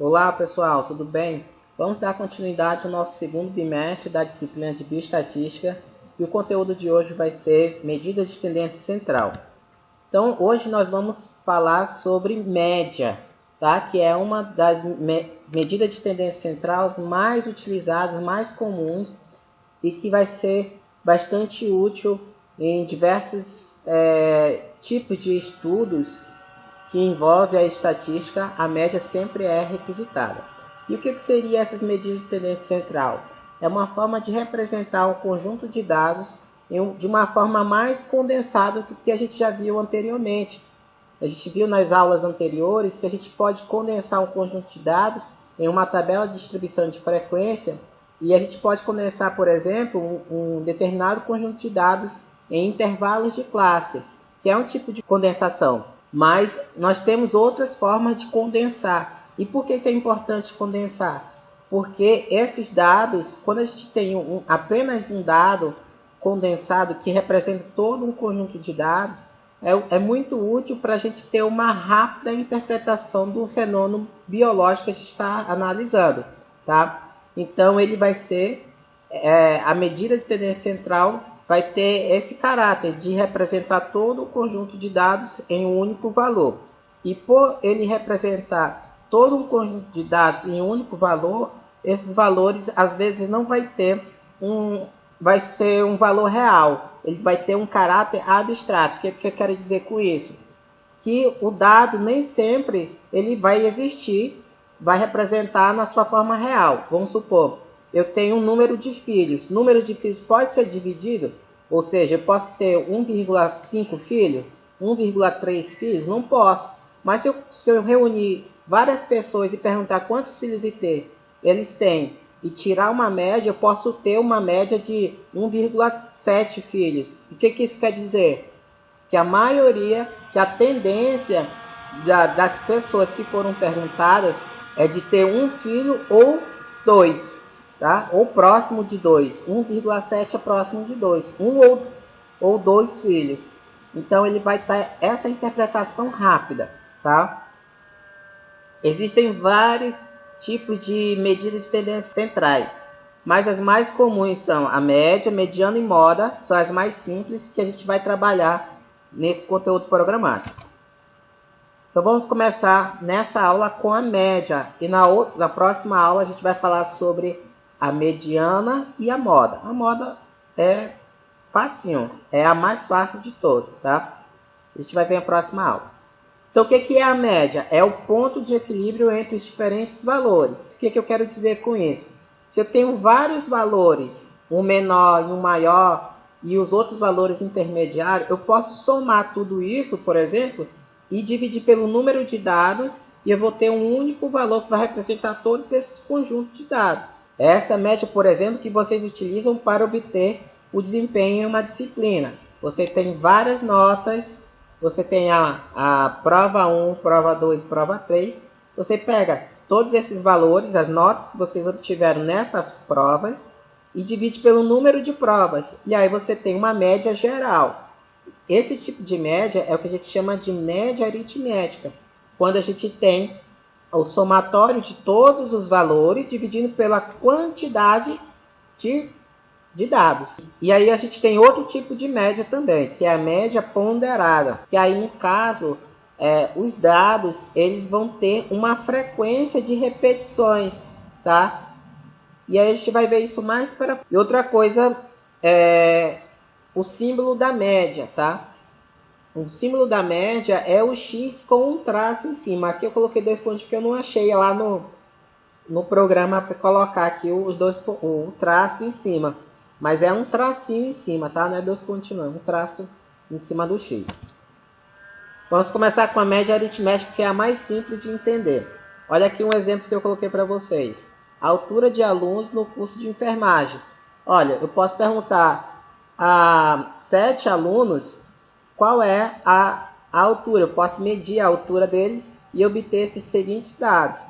Olá pessoal, tudo bem? Vamos dar continuidade ao nosso segundo bimestre da disciplina de Bioestatística e o conteúdo de hoje vai ser medidas de tendência central. Então hoje nós vamos falar sobre média, tá? Que é uma das medidas de tendência central mais utilizadas, mais comuns e que vai ser bastante útil em diversos tipos de estudos que envolve a estatística. A média sempre é requisitada. E o que seria essas medidas de tendência central? É uma forma de representar um conjunto de dados de uma forma mais condensada do que a gente já viu anteriormente. A gente viu nas aulas anteriores que a gente pode condensar um conjunto de dados em uma tabela de distribuição de frequência e a gente pode condensar, por exemplo, um determinado conjunto de dados em intervalos de classe, que é um tipo de condensação. Mas nós temos outras formas de condensar. E por que é importante condensar? Porque esses dados, quando a gente tem apenas um dado condensado que representa todo um conjunto de dados, é muito útil para a gente ter uma rápida interpretação do fenômeno biológico que a gente está analisando. Tá? Então ele vai ser, a medida de tendência central vai ter esse caráter de representar todo o conjunto de dados em um único valor. E por ele representar todo um conjunto de dados em um único valor, esses valores às vezes não vai ser um valor real. Ele vai ter um caráter abstrato. O que eu quero dizer com isso? Que o dado nem sempre ele vai existir, vai representar na sua forma real. Vamos supor, eu tenho um número de filhos. O número de filhos pode ser dividido, ou seja, eu posso ter 1,5 filhos, 1,3 filhos? Não posso. Mas se eu reunir várias pessoas e perguntar quantos filhos eles têm e tirar uma média, eu posso ter uma média de 1,7 filhos. O que isso quer dizer? Que a tendência das pessoas que foram perguntadas é de ter um filho ou dois, tá? Ou próximo de 2. 1,7 é próximo de 2. Ou dois filhos. Então ele vai ter essa interpretação rápida, tá? Existem vários tipos de medidas de tendência centrais, mas as mais comuns são a média, mediana e moda, são as mais simples que a gente vai trabalhar nesse conteúdo programático. Então vamos começar nessa aula com a média e na próxima aula a gente vai falar sobre a mediana e a moda. A moda é facinho, é a mais fácil de todos, tá? A gente vai ver na próxima aula. Então o que é a média? É o ponto de equilíbrio entre os diferentes valores. O que eu quero dizer com isso? Se eu tenho vários valores, um menor e um maior, e os outros valores intermediários, eu posso somar tudo isso, por exemplo, e dividir pelo número de dados, e eu vou ter um único valor que vai representar todos esses conjuntos de dados. Essa média, por exemplo, que vocês utilizam para obter o desempenho em uma disciplina. Você tem várias notas, você tem a prova 1, prova 2, prova 3. Você pega todos esses valores, as notas que vocês obtiveram nessas provas, e divide pelo número de provas. E aí você tem uma média geral. Esse tipo de média é o que a gente chama de média aritmética, quando a gente tem o somatório de todos os valores dividindo pela quantidade de dados. E aí a gente tem outro tipo de média também, que é a média ponderada, que aí no caso os dados eles vão ter uma frequência de repetições, tá? E aí a gente vai ver isso mais para... E outra coisa é o símbolo da média, tá? O símbolo da média é o X com um traço em cima. Aqui eu coloquei 2 pontos porque eu não achei lá no programa para colocar aqui o traço em cima. Mas é um tracinho em cima, tá? Não é 2 pontinhos, não. É um traço em cima do X. Vamos começar com a média aritmética, que é a mais simples de entender. Olha aqui um exemplo que eu coloquei para vocês. A altura de alunos no curso de enfermagem. Olha, eu posso perguntar a 7 alunos qual é a altura. Eu posso medir a altura deles e obter esses seguintes dados.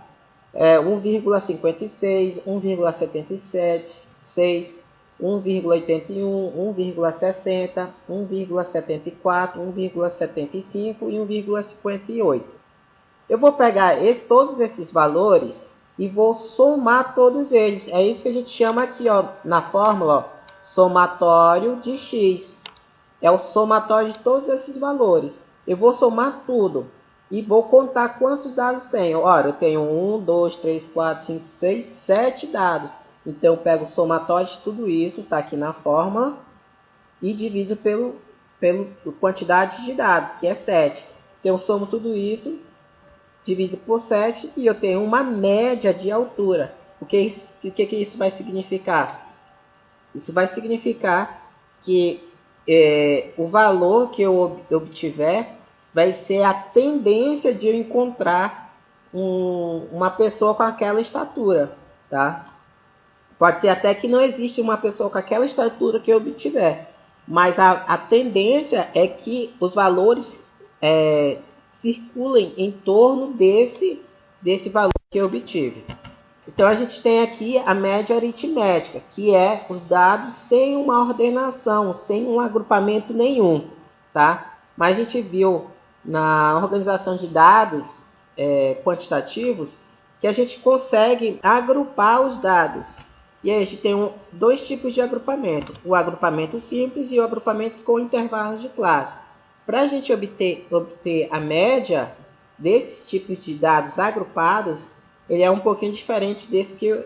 1,56, 1,77, 6, 1,81, 1,60, 1,74, 1,75 e 1,58. Eu vou pegar todos esses valores e vou somar todos eles. É isso que a gente chama aqui, ó, na fórmula, ó, somatório de x. É o somatório de todos esses valores. Eu vou somar tudo e vou contar quantos dados tenho. Olha, eu tenho 1, 2, 3, 4, 5, 6, 7 dados. Então, eu pego o somatório de tudo isso, está aqui na fórmula, e divido pela quantidade de dados, que é 7. Então, eu somo tudo isso, divido por 7 e eu tenho uma média de altura. O que isso vai significar? Isso vai significar que o valor que eu obtiver vai ser a tendência de eu encontrar uma pessoa com aquela estatura, tá? Pode ser até que não existe uma pessoa com aquela estatura que eu obtiver, mas a tendência é que os valores circulem em torno desse valor que eu obtive. Então, a gente tem aqui a média aritmética, que é os dados sem uma ordenação, sem um agrupamento nenhum, tá? Mas a gente viu na organização de dados quantitativos que a gente consegue agrupar os dados. E aí a gente tem dois tipos de agrupamento, o agrupamento simples e o agrupamento com intervalos de classe. Para a gente obter a média desses tipos de dados agrupados, ele é um pouquinho diferente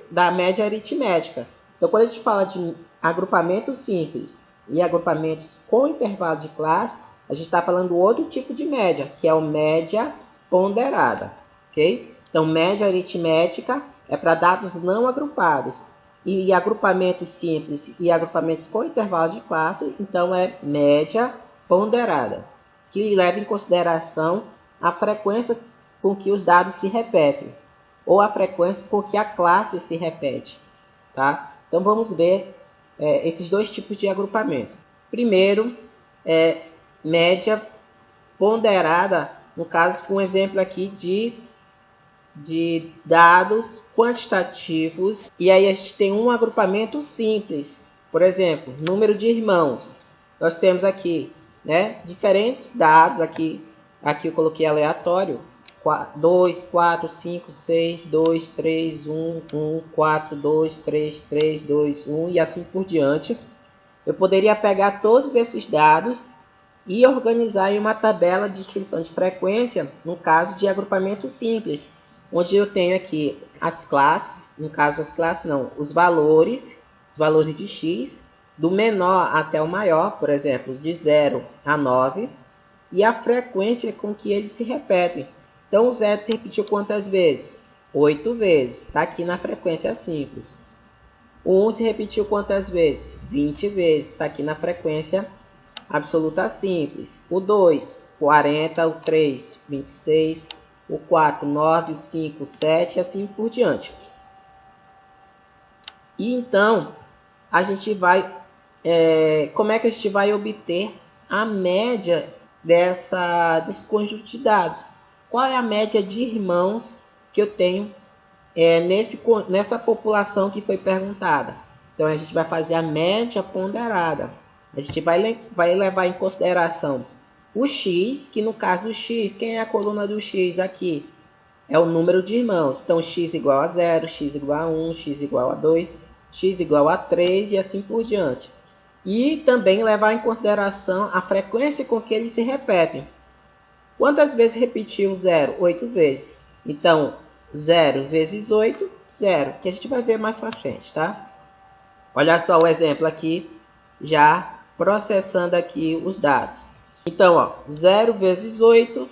da média aritmética. Então, quando a gente fala de agrupamento simples e agrupamentos com intervalo de classe, a gente está falando outro tipo de média, que é a média ponderada. Okay? Então, média aritmética é para dados não agrupados. E agrupamentos simples e agrupamentos com intervalo de classe, então é média ponderada, que leva em consideração a frequência com que os dados se repetem, ou a frequência com que a classe se repete. Tá? Então vamos ver esses dois tipos de agrupamento. Primeiro, média ponderada, no caso, com um exemplo aqui de dados quantitativos, e aí a gente tem um agrupamento simples, por exemplo, número de irmãos. Nós temos aqui, né, diferentes dados, aqui eu coloquei aleatório, 2, 4, 5, 6, 2, 3, 1, 1, 4, 2, 3, 3, 2, 1 e assim por diante. Eu poderia pegar todos esses dados e organizar em uma tabela de distribuição de frequência, no caso de agrupamento simples, onde eu tenho aqui as classes, no caso as classes não, os valores de x, do menor até o maior, por exemplo, de 0 a 9, e a frequência com que eles se repetem. Então, o 0 se repetiu quantas vezes? 8 vezes, está aqui na frequência simples. O 1 se repetiu quantas vezes? 20 vezes, está aqui na frequência absoluta simples. O 2, 40, o 3, 26, o 4, 9, o 5, 7 e assim por diante. E então, a gente vai... como é que a gente vai obter a média desse conjunto de dados? Qual é a média de irmãos que eu tenho nessa população que foi perguntada? Então, a gente vai fazer a média ponderada. A gente vai levar em consideração o x, que no caso do x, quem é a coluna do x aqui? É o número de irmãos. Então, x igual a 0, x igual a 1, x igual a 2, x igual a 3 e assim por diante. E também levar em consideração a frequência com que eles se repetem. Quantas vezes repetiu o 0? 8 vezes. Então, 0 vezes 8, 0, que a gente vai ver mais para frente, tá? Olha só o exemplo aqui, já processando aqui os dados. Então, ó, 0 vezes 8,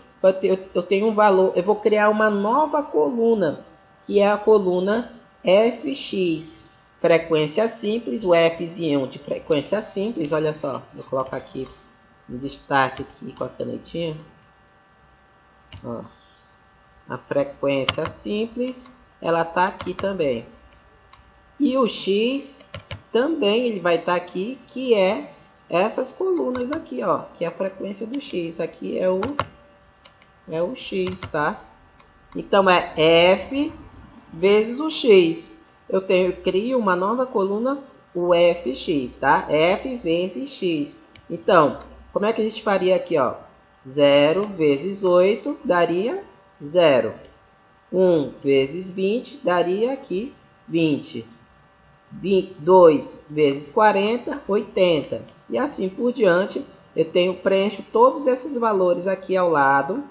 eu tenho um valor, eu vou criar uma nova coluna, que é a coluna fx. Frequência simples, o fzinho de frequência simples, olha só, vou colocar aqui um destaque aqui com a canetinha. Ó, a frequência simples, ela está aqui também. E o x também ele vai estar aqui, que é essas colunas aqui, ó, que é a frequência do x. Aqui é o x, tá? Então é f vezes o x. Eu crio uma nova coluna, o fx, tá? F vezes x. Então, como é que a gente faria aqui, ó? 0 vezes 8 daria 0. 1 vezes 20 daria aqui 20. 2 vezes 40, 80. E assim por diante, preencho todos esses valores aqui ao lado,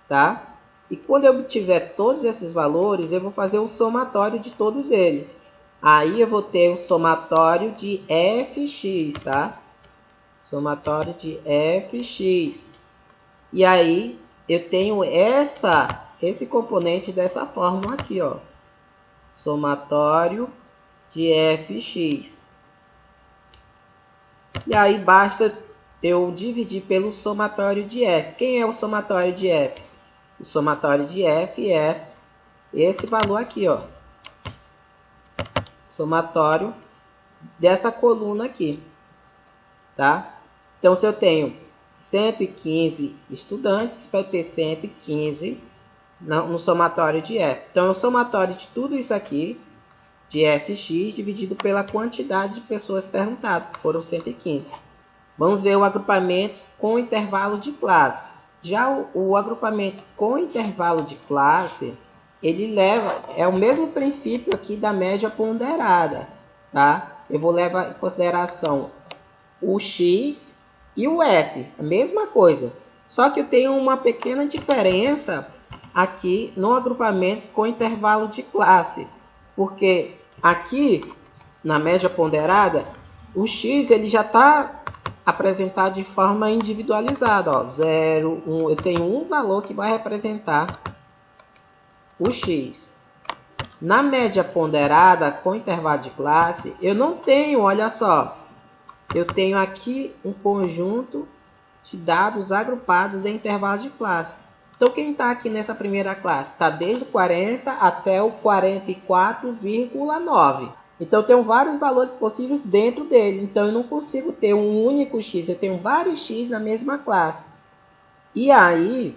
tá? E quando eu obtiver todos esses valores, eu vou fazer o somatório de todos eles. Aí eu vou ter o somatório de fx, tá? Somatório de fx. E aí eu tenho esse componente dessa fórmula aqui, ó. Somatório de fx. E aí basta eu dividir pelo somatório de f. Quem é o somatório de f? O somatório de f é esse valor aqui, ó. Somatório dessa coluna aqui, tá? Então, se eu tenho 115 estudantes, vai ter 115 no somatório de f. Então, é o somatório de tudo isso aqui, de fx, dividido pela quantidade de pessoas perguntadas, que foram 115. Vamos ver o agrupamento com intervalo de classe. Já o agrupamento com intervalo de classe, ele é o mesmo princípio aqui da média ponderada, tá? Eu vou levar em consideração o x e o f, a mesma coisa. Só que eu tenho uma pequena diferença aqui no agrupamento com intervalo de classe, porque aqui na média ponderada, o x ele já está apresentado de forma individualizada, ó, 0, 1, eu tenho um valor que vai representar o x. Na média ponderada com intervalo de classe, eu não tenho, olha só, eu tenho aqui um conjunto de dados agrupados em intervalo de classe. Então, quem está aqui nessa primeira classe? Está desde o 40 até o 44,9. Então, eu tenho vários valores possíveis dentro dele. Então, eu não consigo ter um único x. Eu tenho vários x na mesma classe. E aí,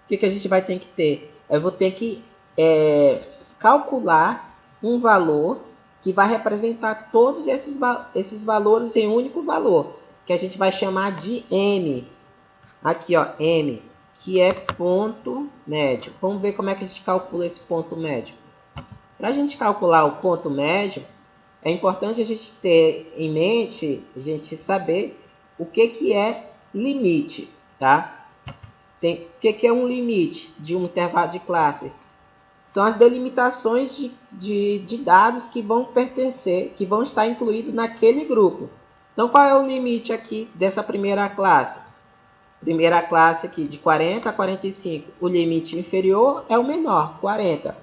o que a gente vai ter que ter? Eu vou ter que calcular um valor que vai representar todos esses valores em um único valor, que a gente vai chamar de m. Aqui, ó, m, que é ponto médio. Vamos ver como é que a gente calcula esse ponto médio. Para a gente calcular o ponto médio, é importante a gente ter em mente, a gente saber o que é limite, tá? O que é um limite de um intervalo de classe? São as delimitações de dados que vão pertencer, que vão estar incluídos naquele grupo. Então, qual é o limite aqui dessa primeira classe? Primeira classe aqui de 40 a 45. O limite inferior é o menor, 40.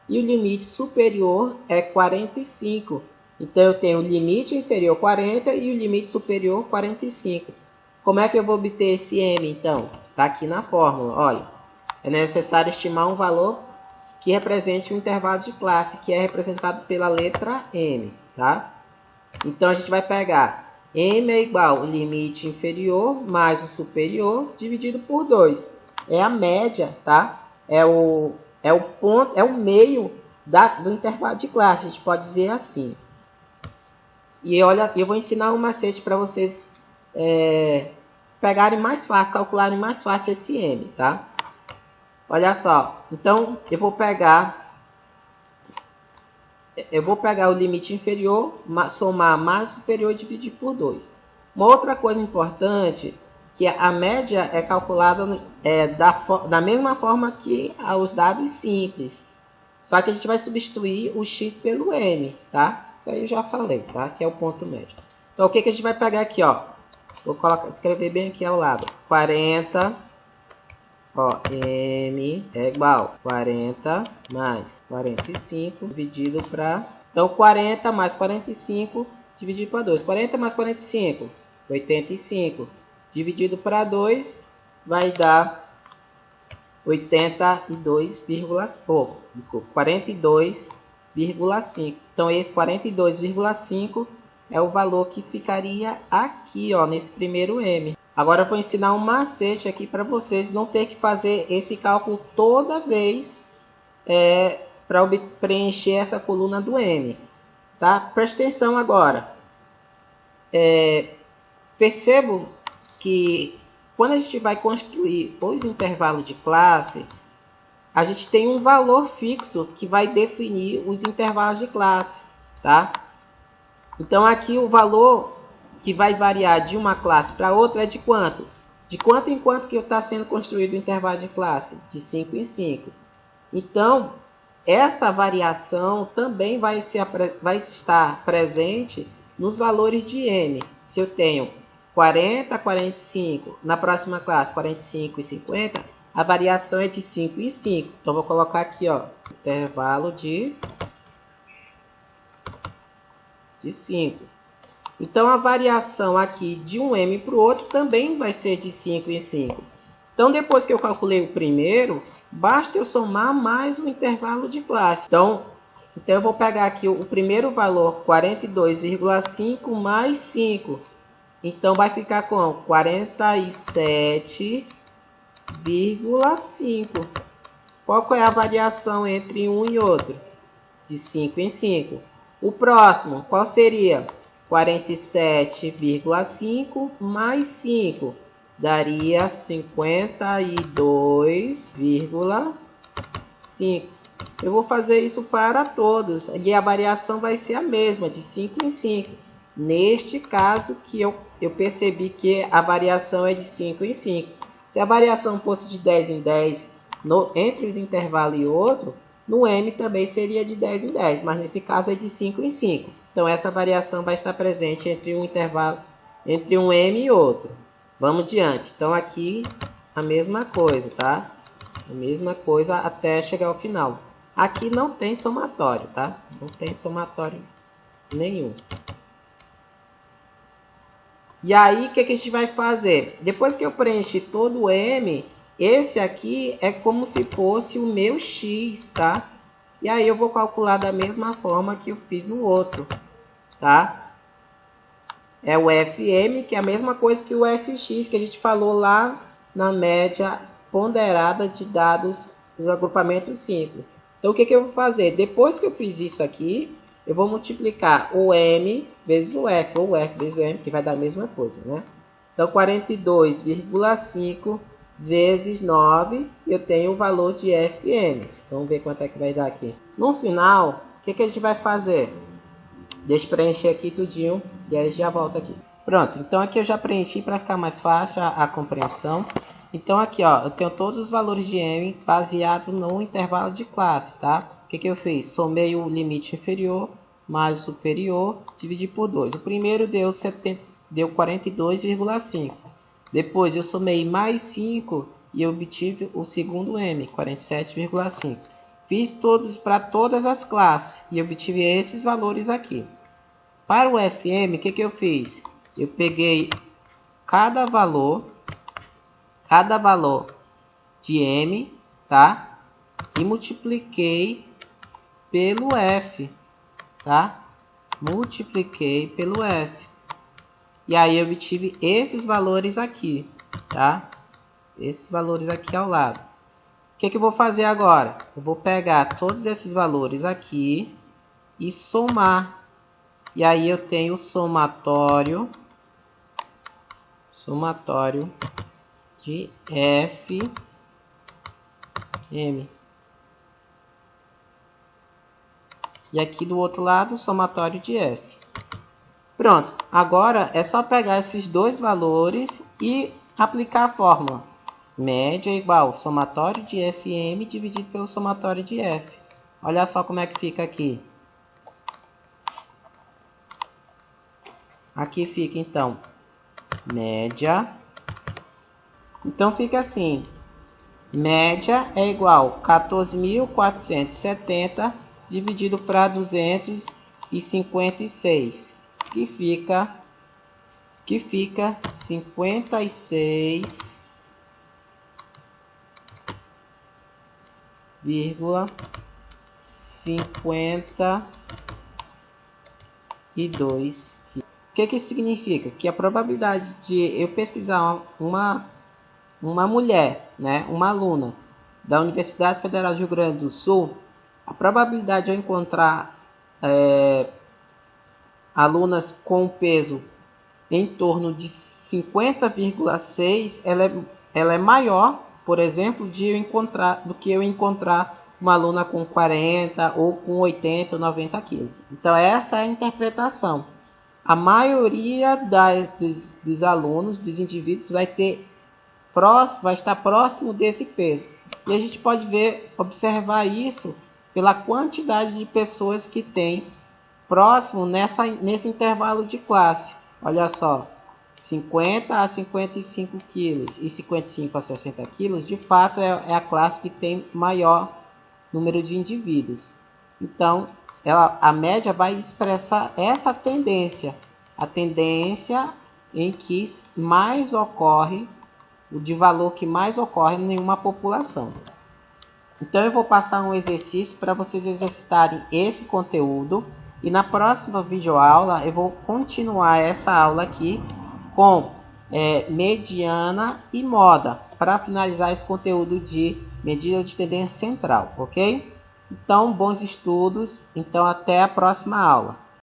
E o limite superior é 45. Então, eu tenho o limite inferior 40 e o limite superior 45. Como é que eu vou obter esse m, então? Está aqui na fórmula. Olha, é necessário estimar um valor que represente um intervalo de classe, que é representado pela letra m, tá? Então, a gente vai pegar m é igual ao limite inferior mais o superior dividido por 2. É a média, tá? É o ponto, é o meio do intervalo de classe, a gente pode dizer assim. E olha, eu vou ensinar um macete para vocês pegarem mais fácil, calcularem mais fácil esse m, tá? Olha só, então eu vou pegar o limite inferior, somar mais superior e dividir por 2. Uma outra coisa importante, que a média é calculada da mesma forma que os dados simples. Só que a gente vai substituir o x pelo m, tá? Isso aí eu já falei, tá? Que é o ponto médio. Então, o que a gente vai pegar aqui, ó? Vou escrever bem aqui ao lado. 40, ó, m é igual 40 mais 45 dividido para... Então, 40 mais 45 dividido para 2. 40 mais 45, 85. Dividido para 2 vai dar 42,5. Então, esse 42,5 é o valor que ficaria aqui, ó, nesse primeiro m. Agora eu vou ensinar um macete aqui para vocês não ter que fazer esse cálculo toda vez para preencher essa coluna do m. Tá? Presta atenção agora. Percebo que quando a gente vai construir os intervalos de classe, a gente tem um valor fixo que vai definir os intervalos de classe, tá? Então aqui o valor que vai variar de uma classe para outra é de quanto? De quanto em quanto que está sendo construído o intervalo de classe? De 5 em 5. Então, essa variação também vai estar presente nos valores de m. Se eu tenho 40, 45, na próxima classe 45 e 50, a variação é de 5 em 5. Então, vou colocar aqui, ó, intervalo de 5. Então, a variação aqui de um m para o outro também vai ser de 5 em 5. Então, depois que eu calculei o primeiro, basta eu somar mais um intervalo de classe. Então eu vou pegar aqui o primeiro valor, 42,5 mais 5. Então, vai ficar com 47,5. Qual é a variação entre um e outro? De 5 em 5. O próximo, qual seria? 47,5 mais 5. Daria 52,5. Eu vou fazer isso para todos. E a variação vai ser a mesma, de 5 em 5. Neste caso que eu percebi que a variação é de 5 em 5. Se a variação fosse de 10 em 10 entre os intervalos e outro, no m também seria de 10 em 10. Mas nesse caso é de 5 em 5. Então essa variação vai estar presente entre um intervalo, entre um m e outro. Vamos diante. Então aqui a mesma coisa, tá? A mesma coisa até chegar ao final. Aqui não tem somatório, tá? Não tem somatório nenhum. E aí o que a gente vai fazer? Depois que eu preenchi todo o m, esse aqui é como se fosse o meu x, tá? E aí eu vou calcular da mesma forma que eu fiz no outro, tá? É o FM, que é a mesma coisa que o FX, que a gente falou lá na média ponderada de dados dos agrupamentos simples. Então, o que eu vou fazer? Depois que eu fiz isso aqui, eu vou multiplicar o M vezes o F, ou o F vezes o M, que vai dar a mesma coisa, né? Então, 42,5 vezes 9, eu tenho o valor de FM. Vamos ver quanto é que vai dar aqui. No final, o que a gente vai fazer? Deixa eu preencher aqui tudinho e aí já volta aqui. Pronto, então aqui eu já preenchi para ficar mais fácil a compreensão. Então aqui, ó, eu tenho todos os valores de m baseado no intervalo de classe, tá? O que eu fiz? Somei o limite inferior mais o superior, dividi por 2. O primeiro deu 42,5. Depois eu somei mais 5 e eu obtive o segundo m, 47,5. Fiz todos para todas as classes e obtive esses valores aqui. Para o FM, o que eu fiz? Eu peguei cada valor de m, tá? E multipliquei pelo F, tá? Multipliquei pelo F. E aí eu obtive esses valores aqui, tá? Esses valores aqui ao lado. O que eu vou fazer agora? Eu vou pegar todos esses valores aqui e somar. E aí eu tenho o somatório de FM. E aqui do outro lado, o somatório de F. Pronto. Agora é só pegar esses dois valores e aplicar a fórmula. Média igual somatório de FM dividido pelo somatório de F. Olha só como é que fica aqui. Aqui fica, então, média. Então, fica assim. Média é igual a 14.470 dividido para 256. Que fica 56,52. O que isso significa? Que a probabilidade de eu pesquisar uma mulher, né, uma aluna da Universidade Federal do Rio Grande do Sul, a probabilidade de eu encontrar alunas com peso em torno de 50,6, ela é maior por exemplo, do que eu encontrar uma aluna com 40 ou com 80 ou 90 quilos. Então essa é a interpretação. A maioria dos alunos, dos indivíduos, vai estar próximo desse peso. E a gente pode observar isso pela quantidade de pessoas que tem próximo nesse intervalo de classe. Olha só, 50 a 55 quilos e 55 a 60 quilos, de fato, é a classe que tem maior número de indivíduos. Então, a média vai expressar essa tendência, a tendência em que mais ocorre, de valor que mais ocorre em uma população. Então, eu vou passar um exercício para vocês exercitarem esse conteúdo, e na próxima videoaula eu vou continuar essa aula aqui com mediana e moda, para finalizar esse conteúdo de medida de tendência central, ok? Então, bons estudos. Então, até a próxima aula.